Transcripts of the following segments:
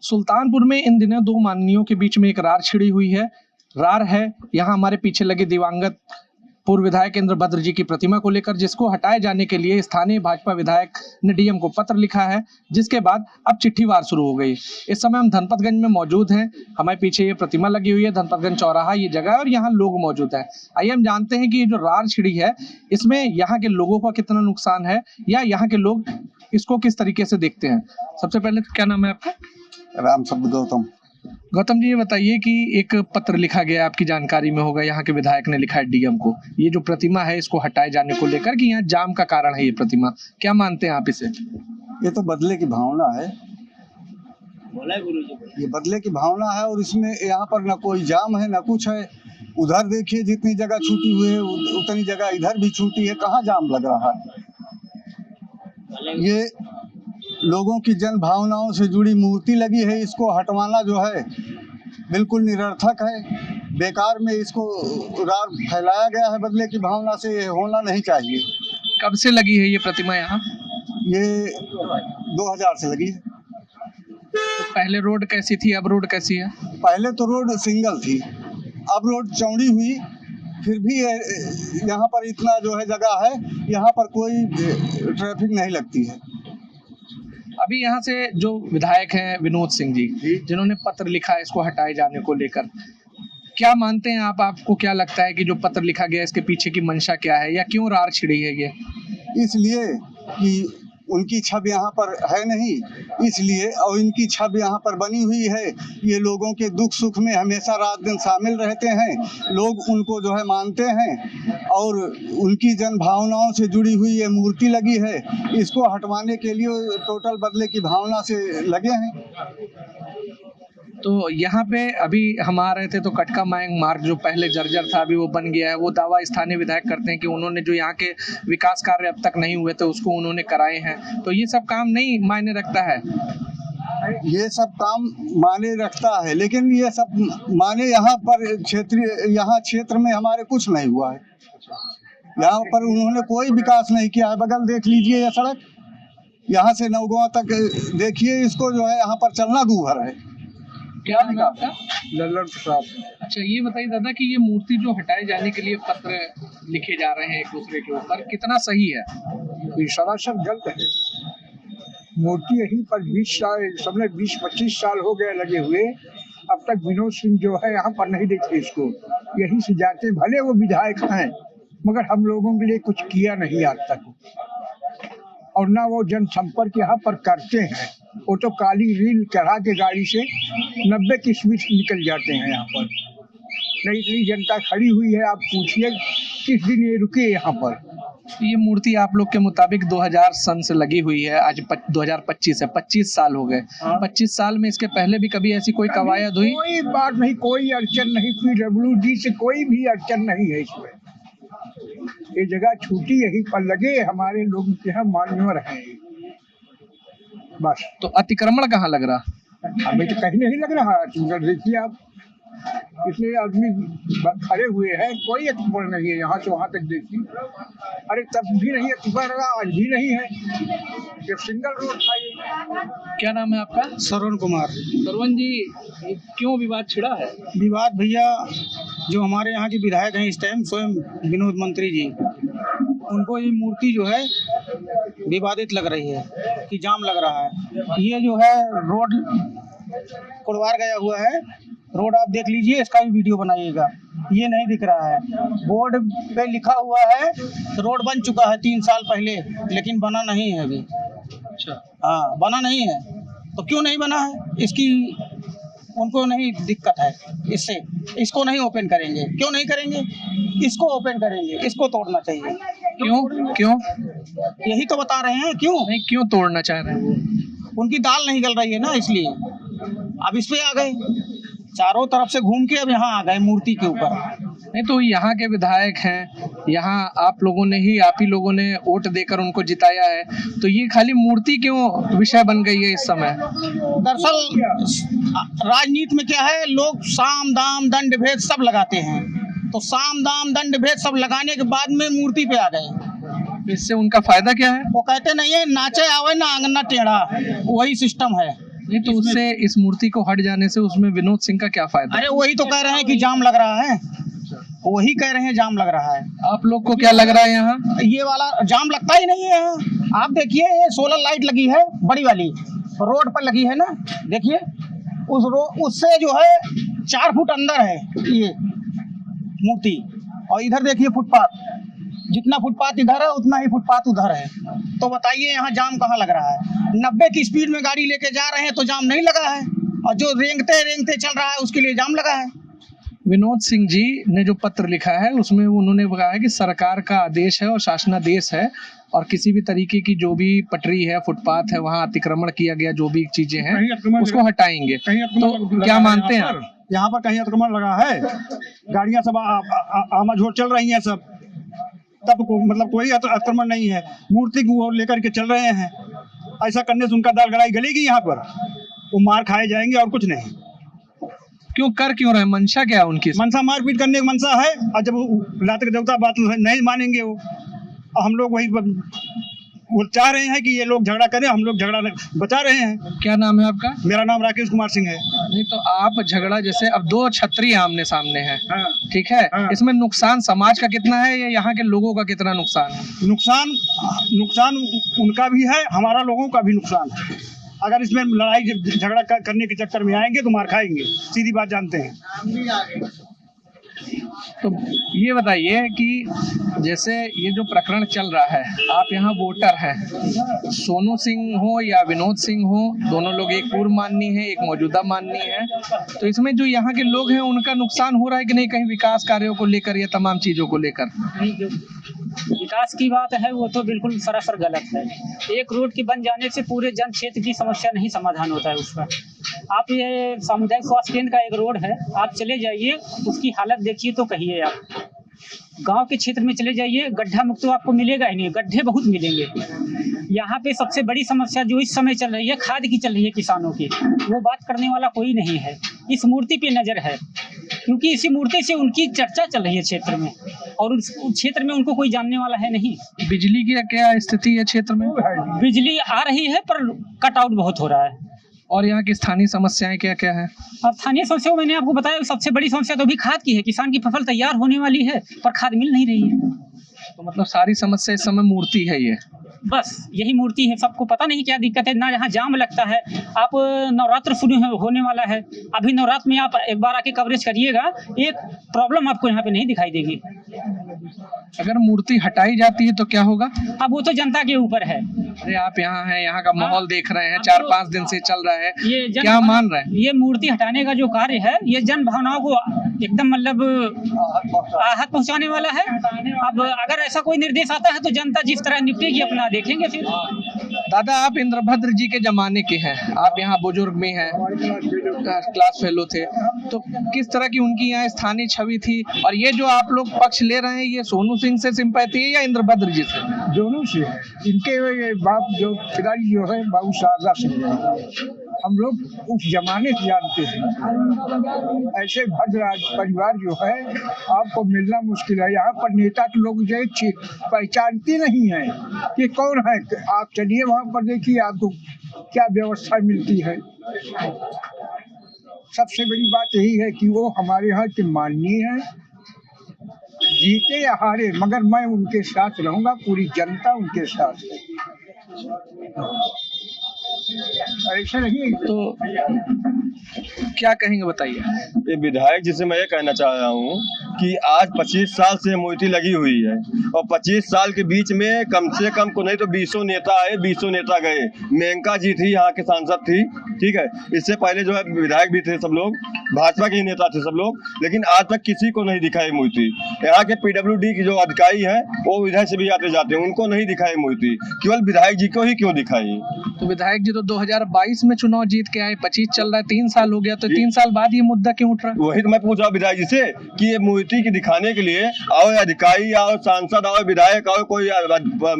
सुल्तानपुर में इन दिनों दो माननीयों के बीच में एक रार छिड़ी हुई है। रार है यहाँ हमारे पीछे लगे दिवंगत पूर्व विधायक इंद्रभद्र जी की प्रतिमा को लेकर, जिसको हटाए जाने के लिए स्थानीय भाजपा विधायक ने डीएम को पत्र लिखा है, जिसके बाद अब चिट्ठीवार शुरू हो गई। इस समय हम धनपतगंज में मौजूद हैं। हमारे पीछे ये प्रतिमा लगी हुई है, धनपतगंज चौराहा ये जगह है और यहाँ लोग मौजूद हैं। आइए हम जानते हैं कि ये जो रार छिड़ी है इसमें यहाँ के लोगों का कितना नुकसान है या यहाँ के लोग इसको किस तरीके से देखते हैं। सबसे पहले तो क्या नाम है आपका? राम शब्द गौतम। गौतम जी, ये बताइए कि एक पत्र लिखा गया, आपकी जानकारी में होगा, यहाँ के विधायक ने लिखा है डीएम को, ये जो प्रतिमा है इसको हटाए जाने को लेकर कि यहाँ जाम का कारण है ये प्रतिमा, क्या मानते हैं आप इसे? ये तो बदले की भावना है, ये बदले की भावना है और इसमें यहाँ पर न कोई जाम है न कुछ है। उधर देखिए जितनी जगह छूटी हुई है उतनी जगह इधर भी छूटी है, कहाँ जाम लग रहा है। ये लोगों की जन भावनाओं से जुड़ी मूर्ति लगी है, इसको हटवाना जो है बिल्कुल निरर्थक है, बेकार में इसको रार फैलाया गया है बदले की भावना से, ये होना नहीं चाहिए। कब से लगी है ये प्रतिमा यहाँ? ये 2000 से लगी है। तो पहले रोड कैसी थी, अब रोड कैसी है? पहले तो रोड सिंगल थी, अब रोड चौड़ी हुई, फिर भी यहाँ पर इतना जो है जगह है, यहाँ पर कोई ट्रैफिक नहीं लगती है। अभी यहाँ से जो विधायक हैं विनोद सिंह जी, जिन्होंने पत्र लिखा है इसको हटाए जाने को लेकर, क्या मानते हैं आप? आपको क्या लगता है कि जो पत्र लिखा गया इसके पीछे की मंशा क्या है या क्यों रार छिड़ी है ये? इसलिए कि उनकी छब यहाँ पर है नहीं, इसलिए, और इनकी छब यहाँ पर बनी हुई है। ये लोगों के दुख सुख में हमेशा रात दिन शामिल रहते हैं, लोग उनको जो है मानते हैं और उनकी जन भावनाओं से जुड़ी हुई ये मूर्ति लगी है, इसको हटवाने के लिए टोटल बदले की भावना से लगे हैं। तो यहाँ पे अभी हम आ रहे थे तो कटका मायंग मार्ग जो पहले जर्जर था अभी वो बन गया है। वो दावा स्थानीय विधायक करते हैं कि उन्होंने जो यहाँ के विकास कार्य अब तक नहीं हुए थे उसको उन्होंने कराए हैं, तो ये सब काम नहीं मायने रखता है। ये सब काम माने रखता है, लेकिन ये सब माने यहाँ पर क्षेत्र में हमारे कुछ नहीं हुआ है। यहाँ पर उन्होंने कोई विकास नहीं किया है। बगल देख लीजिए ये सड़क, यहाँ से नवगांव तक देखिए, इसको जो है यहाँ पर चलना दूभर है। क्या नाम है आपका? लल्लन प्रसाद। अच्छा, ये बताइए दादा कि ये मूर्ति जो हटाए जाने के लिए पत्र लिखे जा रहे हैं एक दूसरे के ऊपर, कितना सही है? ये सरासर गलत है। मूर्ति यहीं पर 20-25 साल हो गए लगे हुए, अब तक विनोद सिंह जो है यहाँ पर नहीं देखे इसको, यहीं से जाते, भले वो विधायक हैं मगर हम लोगों के लिए कुछ किया नहीं आज तक, और ना वो जनसंपर्क यहाँ पर करते हैं। वो तो काली रील चढ़ा के गाड़ी से 90 की स्पीड से निकल जाते हैं यहाँ पर। नहीं इतनी जनता खड़ी हुई है, आप पूछिए किस दिन ये रुके यहाँ पर। ये मूर्ति आप लोग के मुताबिक 2000 सन से लगी हुई है, आज 2025 है, 25 साल हो गए। 25 साल में इसके पहले भी कभी ऐसी कोई कवायद हुई? कोई बात नहीं, कोई अड़चन नहीं, PWD से कोई भी अड़चन नहीं है इसमें। ये जगह छूटी यहीं पर लगे, हमारे लोग के यहाँ मान्यवर हैं बस। तो अतिक्रमण कहाँ लग रहा? हमें तो कहीं नहीं लग रहा। देखिए आप, इतने आदमी खड़े हुए हैं, कोई अतिक्रमण नहीं है, यहाँ से वहाँ तक देखिए। अरे तब भी नहीं अतिक्रमण रहा, आज भी नहीं है, ये सिंगल रोड था ये। क्या नाम है आपका? श्रवण कुमार। श्रवण जी, क्यों विवाद छिड़ा है? विवाद भैया, जो हमारे यहाँ के विधायक हैं इस टाइम, स्वयं विनोद मंत्री जी, उनको ये मूर्ति जो है विवादित लग रही है कि जाम लग रहा है। ये जो है रोड कुड़वार गया हुआ है, रोड आप देख लीजिए, इसका भी वीडियो बनाइएगा। ये नहीं दिख रहा है, बोर्ड पे लिखा हुआ है रोड बन चुका है 3 साल पहले, लेकिन बना नहीं है अभी। अच्छा, हाँ, बना नहीं है तो क्यों नहीं बना है, इसकी उनको नहीं दिक्कत है इससे। इसको नहीं ओपन करेंगे, क्यों नहीं करेंगे, इसको ओपन करेंगे, इसको तोड़ना चाहिए। क्यों? यही तो बता रहे हैं क्यों नहीं, क्यों तोड़ना चाह रहे हैं? उनकी दाल नहीं गल रही है ना, इसलिए अब इस पे आ गए, चारों तरफ से घूम के अब यहाँ आ गए मूर्ति के ऊपर। नहीं तो यहाँ के विधायक हैं, यहाँ आप ही लोगों ने वोट देकर उनको जिताया है, तो ये खाली मूर्ति क्यों विषय बन गई है इस समय? दरअसल राजनीति में क्या है, लोग साम दाम दंड भेद सब लगाते हैं, तो साम दाम दंड भेद सब लगाने के बाद में मूर्ति पे आ गए। इससे उनका फायदा क्या है? वो कहते नहीं है नाचे आवे ना आंगना टेढ़ा, वही सिस्टम है। नहीं तो उससे इस मूर्ति को हट जाने से उसमें विनोद सिंह का क्या फायदा? अरे वही तो कह रहे हैं कि जाम लग रहा है, वही कह रहे हैं जाम लग रहा है। आप लोग को क्या लग रहा है यहाँ? ये वाला जाम लगता ही नहीं है यहाँ। आप देखिए ये सोलर लाइट लगी है बड़ी वाली, रोड पर लगी है ना, देखिए उससे जो है 4 फुट अंदर है ये मूर्ति, और इधर देखिए फुटपाथ, जितना फुटपाथ इधर है उतना ही फुटपाथ उधर है। तो बताइए यहाँ जाम कहाँ लग रहा है? 90 की स्पीड में गाड़ी लेके जा रहे हैं तो जाम नहीं लगा है, और जो रेंगते रेंगते चल रहा है उसके लिए जाम लगा है। विनोद सिंह जी ने जो पत्र लिखा है उसमें उन्होंने कहा है कि सरकार का आदेश है और शासनादेश है, और किसी भी तरीके की जो भी पटरी है, फुटपाथ है, वहाँ अतिक्रमण किया गया जो भी चीजें हैं उसको हटाएंगे। तो क्या मानते हैं आप? यहाँ पर कहीं अतिक्रमण लगा है? गाड़ियाँ सब आमाझोर चल रही हैं सब, तब मतलब कोई अतिक्रमण नहीं है। मूर्ति को लेकर के चल रहे हैं, ऐसा करने से उनका दाल गलाई गलेगी यहाँ पर, वो मार खाए जाएंगे और कुछ नहीं। क्यों कर क्यों रहे? मंशा क्या है उनकी? मनसा मारपीट करने की मनसा है, और जब रात्रि देवता बात नहीं मानेंगे वो, और हम लोग वही वो चाह रहे हैं कि ये लोग झगड़ा करें, हम लोग झगड़ा बचा रहे हैं। क्या नाम है आपका? मेरा नाम राकेश कुमार सिंह है। नहीं तो आप झगड़ा, जैसे अब 2 छतरी आमने सामने हैं, हाँ, ठीक है, हाँ। इसमें नुकसान समाज का कितना है या यहाँ के लोगों का कितना नुकसान है? नुकसान उनका भी है, हमारा लोगों का भी नुकसान है। अगर इसमें लड़ाई झगड़ा करने के चक्कर में आएंगे तो मार खाएंगे, सीधी बात जानते हैं। तो ये बताइए कि जैसे ये जो प्रकरण चल रहा है, आप यहाँ वोटर हैं, सोनू सिंह हो या विनोद सिंह हो, दोनों लोग, एक पूर्व माननीय है, एक मौजूदा माननीय है, तो इसमें जो यहाँ के लोग हैं उनका नुकसान हो रहा है कि नहीं, कहीं विकास कार्यों को लेकर या तमाम चीजों को लेकर? जो विकास की बात है वो तो बिल्कुल सरासर गलत है। एक रोड के बन जाने से पूरे जन क्षेत्र की समस्या नहीं समाधान होता है उसका। आप ये सामुदायिक स्वास्थ्य केंद्र का एक रोड है, आप चले जाइए, उसकी हालत देखिए तो कहिए आप। गांव के क्षेत्र में चले जाइए, गड्ढा मुक्त तो आपको मिलेगा ही नहीं, गड्ढे बहुत मिलेंगे। यहाँ पे सबसे बड़ी समस्या जो इस समय चल रही है, खाद की चल रही है किसानों की, वो बात करने वाला कोई नहीं है। इस मूर्ति पे नजर है, क्योंकि इसी मूर्ति से उनकी चर्चा चल रही है क्षेत्र में, और उस क्षेत्र में उनको कोई जानने वाला है नहीं। बिजली की क्या स्थिति है क्षेत्र में? बिजली आ रही है पर कट आउट बहुत हो रहा है। और यहाँ की स्थानीय समस्याएं क्या क्या है? अब स्थानीय समस्या मैंने आपको बताया, सबसे बड़ी समस्या तो अभी खाद की है। किसान की फसल तैयार होने वाली है पर खाद मिल नहीं रही है। तो मतलब सारी समस्या इस समय मूर्ति है ये? बस यही मूर्ति है, सबको पता नहीं क्या दिक्कत है ना। यहाँ जाम लगता है, आप नवरात्र शुरू होने वाला है, अभी नवरात्र में आप एक बार आके कवरेज करिएगा, एक प्रॉब्लम आपको यहाँ पे नहीं दिखाई देगी। अगर मूर्ति हटाई जाती है तो क्या होगा? अब वो तो जनता के ऊपर है। अरे आप यहाँ हैं, यहाँ का माहौल देख रहे हैं, 4-5 दिन से चल रहा है, ये क्या मान रहे हैं? ये मूर्ति हटाने का जो कार्य है, ये जन भावनाओं को एकदम मतलब आहत पहुँचाने वाला है। अब अगर ऐसा कोई निर्देश आता है तो जनता जिस तरह निपटेगी अपना देखेंगे फिर। दादा, आप इंद्रभद्र जी के जमाने के हैं, आप यहाँ बुजुर्ग में हैं, क्लास फेलो थे, तो किस तरह की उनकी यहाँ स्थानीय छवि थी? और ये जो आप लोग पक्ष ले रहे हैं, ये सोनू सिंह से सिंपैथी है या इंद्रभद्र जी से? दोनों से है। इनके बाप जो पिताजी जो है बाबू शारदा सिंह, हम लोग उस जमाने से जानते हैं। ऐसे भद्रराज परिवार जो है आपको मिलना मुश्किल है। यहाँ पर नेता के लोग जो पहचानते नहीं है कि कौन है। आप चलिए वहाँ पर देखिए, आपको क्या व्यवस्था मिलती है। सबसे बड़ी बात यही है कि वो हमारे यहाँ के माननीय हैं, जीते या हारे, मगर मैं उनके साथ रहूंगा, पूरी जनता उनके साथ है। ऐसा नहीं तो क्या कहेंगे बताइए? ये विधायक जिसे मैं ये कहना चाह रहा हूँ कि आज 25 साल से मूर्ति लगी हुई है, और 25 साल के बीच में कम से कम को नहीं तो 20 नेता आए, 20 नेता गए। मेनका जी थी, यहाँ के सांसद थी, ठीक है, इससे पहले जो है विधायक भी थे सब लोग, भाजपा के ही नेता थे सब लोग, लेकिन आज तक किसी को नहीं दिखाई मूर्ति। यहाँ के PWD की जो अधिकारी हैं वो इधर से भी आते जाते हैं, उनको नहीं दिखाई मूर्ति, केवल विधायक जी को ही क्यों दिखाई? तो विधायक जी तो 2022 में चुनाव जीत के आए, 25 चल रहा है, 3 साल हो गया, तो 3 साल बाद ये मुद्दा क्यों उठ रहा है? वही तो मैं पूछ रहा हूँ विधायक जी से कि ये मूर्ति की दिखाने के लिए आओ अधिकारी, आओ सांसद, आओ विधायक, आओ कोई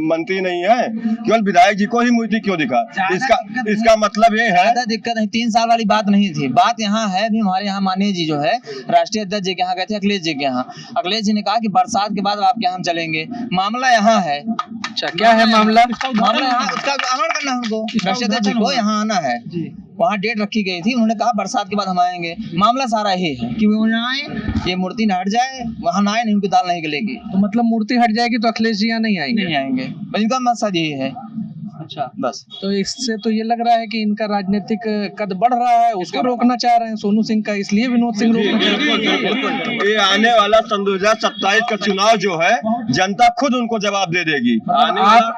मंत्री नहीं है, केवल विधायक जी को ही मूर्ति क्यों दिखा? इसका मतलब ये है, ज्यादा दिक्कत नहीं, 3 साल वाली बात नहीं थी। बात यहाँ है, भी हमारे यहाँ माननीय जी जो है राष्ट्रीय अध्यक्ष जी के यहाँ गए थे, अखिलेश जी के यहाँ। अखिलेश जी ने कहा कि बरसात के बाद आपके यहाँ हम चलेंगे। मामला यहाँ है। अच्छा, क्या है मामला? मामला यहाँ उसका अमल करना है उनको। राष्ट्रीय अध्यक्ष जी को यहाँ आना है, वहाँ डेट रखी गई थी, उन्होंने कहा बरसात के बाद हम आएंगे। मामला सारा यही है कि वो ना आए, ये मूर्ति न हट जाए, वहाँ ना आए, नहीं उनकी दाल नहीं गलेगी। तो मतलब मूर्ति हट जाएगी तो अखिलेश जी यहाँ नहीं आएंगे? नहीं आएंगे, बस इनका मकसद यही है। अच्छा, बस तो इससे तो ये लग रहा है कि इनका राजनीतिक कद बढ़ रहा है, उसको रोकना चाह रहे हैं सोनू सिंह का, इसलिए विनोद सिंह रोकना चाह रहे हैं। ये आने वाला सन 2027 का चुनाव जो है जनता खुद उनको जवाब दे देगी।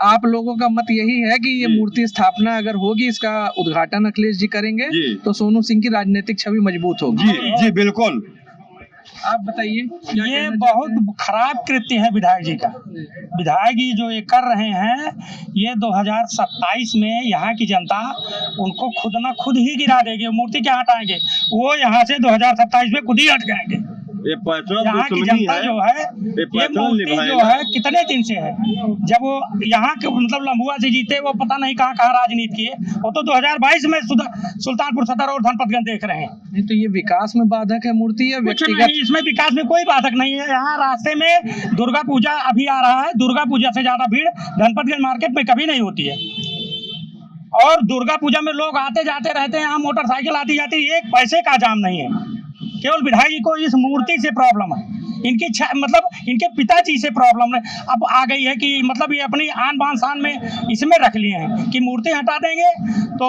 आप लोगों का मत यही है कि ये मूर्ति स्थापना अगर होगी, इसका उद्घाटन अखिलेश जी करेंगे तो सोनू सिंह की राजनीतिक छवि मजबूत होगी। जी बिल्कुल। आप बताइए। ये बहुत खराब कृत्य है विधायक जी का। विधायक जी जो ये कर रहे हैं, ये 2027 में यहाँ की जनता उनको खुद न खुद ही गिरा देगी। मूर्ति क्या हटाएंगे, वो यहाँ से 2027 में खुद ही हट जाएंगे। यहाँ की जनता जो है, ये मूर्ति जो है कितने दिन से है, जब वो यहाँ के मतलब लम्बुआ से जीते, वो पता नहीं कहाँ कहाँ राजनीति किए, वो तो 2022 में सुल्तानपुर सदर और धनपतगंज देख रहे हैं। नहीं तो ये विकास में बाधक है मूर्ति या व्यक्तिगत? इसमें विकास में कोई बाधक नहीं है। यहाँ रास्ते में दुर्गा पूजा अभी आ रहा है, दुर्गा पूजा से ज्यादा भीड़ धनपतगंज मार्केट में कभी नहीं होती है, और दुर्गा पूजा में लोग आते जाते रहते हैं, यहाँ मोटरसाइकिल आती जाती, एक पैसे का जाम नहीं है। केवल विधायक जी को इस मूर्ति से प्रॉब्लम है, इनकी मतलब इनके पिताजी से प्रॉब्लम है। अब आ गई है कि मतलब ये अपनी आन बान शान में इसमें रख लिए हैं कि मूर्ति हटा देंगे तो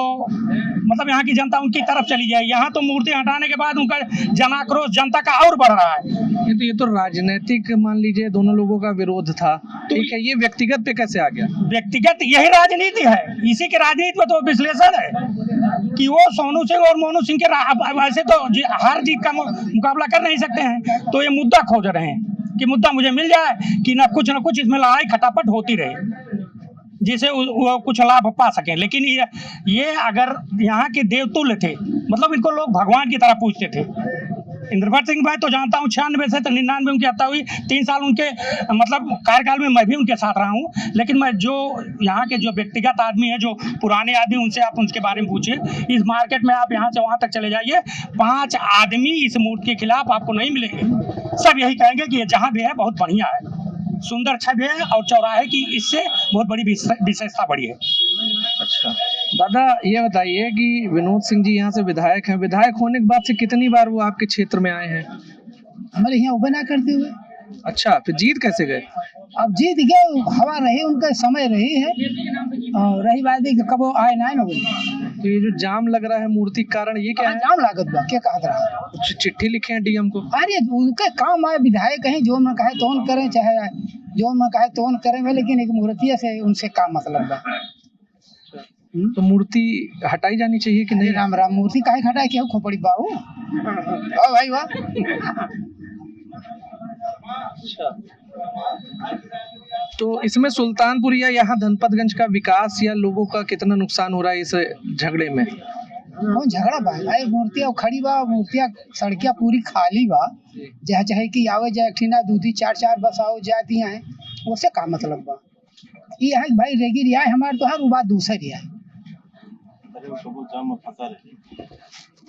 मतलब यहाँ की जनता उनकी तरफ चली जाए। यहाँ तो मूर्ति हटाने के बाद उनका जनाक्रोश जनता का और बढ़ रहा है। ये तो राजनीतिक मान लीजिए दोनों लोगों का विरोध था, ठीक है, ये व्यक्तिगत पे कैसे आ गया? व्यक्तिगत यही राजनीति है, इसी के राजनीति में तो विश्लेषण है कि वो सोनू सिंह और मोनू सिंह के वैसे तो हार जीत का मुकाबला कर नहीं सकते हैं, तो ये मुद्दा खोज रहे हैं कि मुद्दा मुझे मिल जाए कि ना कुछ इसमें लड़ाई खटापट होती रहे, जिसे वो कुछ लाभ पा सकें। लेकिन ये अगर यहाँ के देवतुल्य थे, मतलब इनको लोग भगवान की तरह पूजते थे। इंद्रभट्ट सिंह भाई तो जानता हूँ 96 से 99 उनकी हत्या हुई, 3 साल उनके मतलब कार्यकाल में मैं भी उनके साथ रहा हूँ। लेकिन मैं जो यहाँ के जो व्यक्तिगत आदमी है, जो पुराने आदमी, उनसे आप उनके बारे में पूछिए। इस मार्केट में आप यहाँ से वहाँ तक चले जाइए, 5 आदमी इस मूर्ति के खिलाफ आपको नहीं मिलेंगे। सब यही कहेंगे कि ये जहाँ भी है बहुत बढ़िया है, सुंदर छवि है, और चौराहे की इससे बहुत बड़ी विशेषता बड़ी है। अच्छा दादा, ये बताइए कि विनोद सिंह जी यहाँ से विधायक हैं, विधायक होने के बाद से कितनी बार वो आपके क्षेत्र में आए हैं? हमारे यहाँ उबना करते हुए। अच्छा, फिर जीत कैसे गए? अब जीत गए, हवा रही, उनका समय रही है, और रही बात है कि कब वो आए ना बोले। तो ये जो जाम लग रहा है मूर्ति के कारण, ये क्या है? जाम लागत बा, क्या कहत रहा? चिट्ठी लिखे हैं डीएम को? अरे उनके काम आए, विधायक कहीं जो मन कहे तो करें, चाहे जो मन कहे तो करें, लेकिन एक मूर्ति से उनसे काम मतलब बा। तो मूर्ति हटाई जानी चाहिए कि नहीं? राम राम, मूर्ति काहे हटाए, क्यों खोपड़ी बाबू? वाह भाई वाह। अच्छा, तो इसमें सुल्तानपुर या यहाँ धनपतगंज का विकास या लोगों का कितना नुकसान हो रहा है इस झगड़े में? झगड़ा भाई, मूर्तियाँ खड़ी बा, मूर्तियाँ सड़कियाँ पूरी खाली बा, जहाँ चाहे कि आवे जाए, ठीना 2-2 4-4 बस आओ जाती हैं, उससे का मतलब बा? ये है भाई रेगी रिया है हमारे, तो हर बात दूसरी है।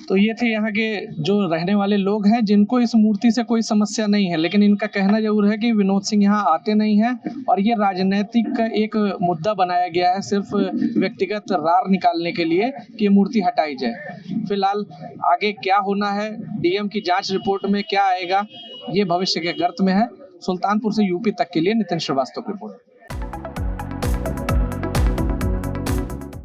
तो ये थे यहाँ के जो रहने वाले लोग हैं, जिनको इस मूर्ति से कोई समस्या नहीं है, लेकिन इनका कहना जरूर है कि विनोद सिंह यहाँ आते नहीं हैं, और ये राजनीतिक का एक मुद्दा बनाया गया है सिर्फ व्यक्तिगत रार निकालने के लिए कि ये मूर्ति हटाई जाए। फिलहाल आगे क्या होना है, डीएम की जांच रिपोर्ट में क्या आएगा, ये भविष्य के गर्त में है। सुल्तानपुर से यूपी तक के लिए नितिन श्रीवास्तव की रिपोर्ट।